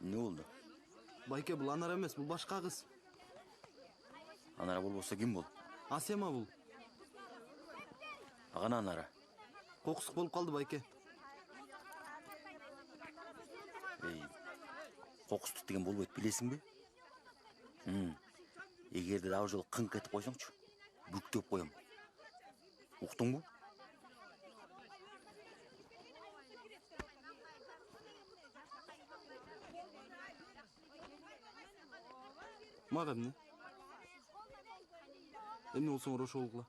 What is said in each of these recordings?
Ne oldu? Байке, бұл Анар емес, бұл башқа қыз. Анара болбосо ким бул? Асема бұл. Агана Анара. Қоқсық болып қалды, Байке. Кокустук деген болбойт, билесиң бе? Эгерде дагы жолу кыңк этип койсоңчу, бүктөп коем. Уктуңбу? Мага эмне? Эмне болсоң ошол кыла.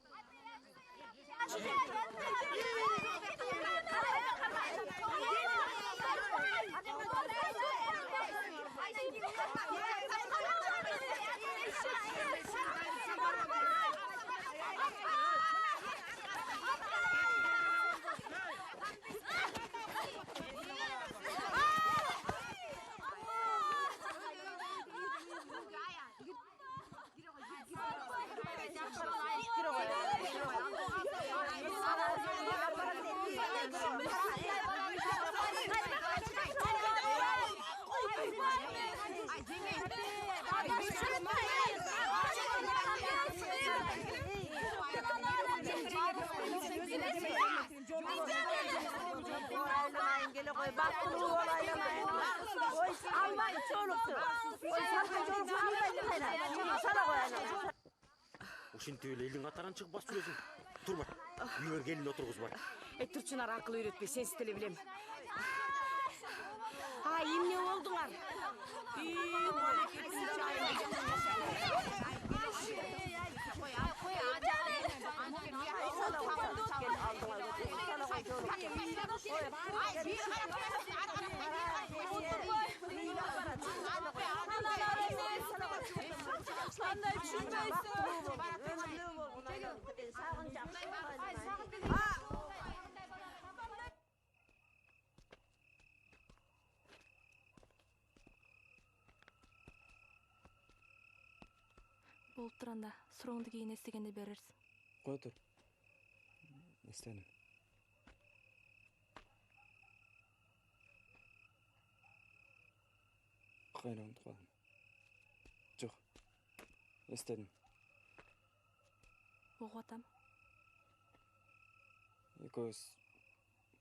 Ушинтип эле элдин катарынан чыгып басып жүрөсүң. Тур бар. Үйгө келин отургузбай. Турчунар акыл үйрөтпөй, сенсиз деле билем. Эмне болдуңар? Болуп турганда сурооңду кийин эстегенде берерсиң. Кой тур. Эстеним. Кайра унутуп калдым. Жок. Эстедим. Угуп атам. Экөөбүз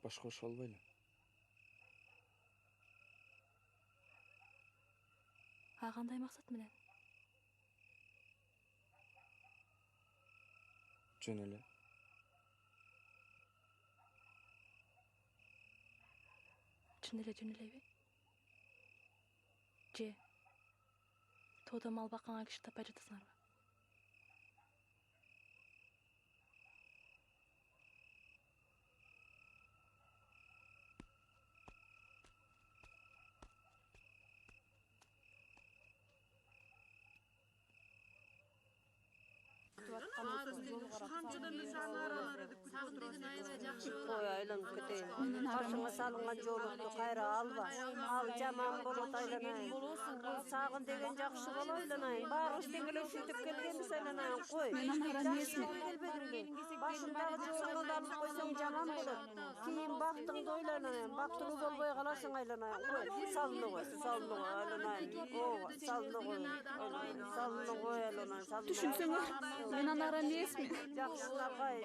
башка ошо албайлы. Кандай максат менен? Жөн эле. Чын элеби? Же тоодо мал бакканга киши таппай жатасыңарбы? Ой, айланып кетейин. Башыңа салынган жолукту кайра алба. Ал жаман болот айланайын. Бул сагын деген жакшы боло айланайын. Баарыбыз тең эле ушинтип келгенбиз айланайын. Кой. Мен Анара эмесмин. Келбедиңби? Башындагы жолуңду алып койсоң жаман болот. Кийин бактыңды ойланайын. Бактылуу болбой каласың айланайын. Кой. Салыны кой айланайын. Ооба, салыны кой. Салыны кой айланайын. Түшүнсөңөр, мен Анара эмесмин. Жакшылакай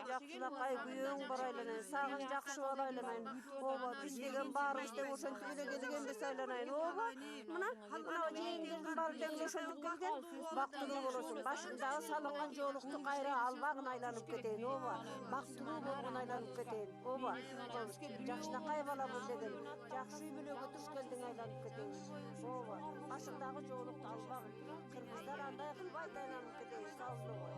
күйөөң бар айланайын. Сагын жакшы бол айланайын. Ооба, биз деген баарыбыз тең ошентип эле келгенбиз айланайын. Ооба, мына жеңдердин баары тең ошентип келген. Бактылуу болосуң. Башындагы салынган жолукту кайра албагын айланып кетейин. Ооба, бактылуу болгон айланып кетейин. Ооба, жакшылакай бала бул деген. Жакшы үй бүлөгө туш келдиң айланып кетейин. Ооба, башындагы жолукту албагын. Кыргыздар андай кылбайт айланып кетейин. Салыны кой.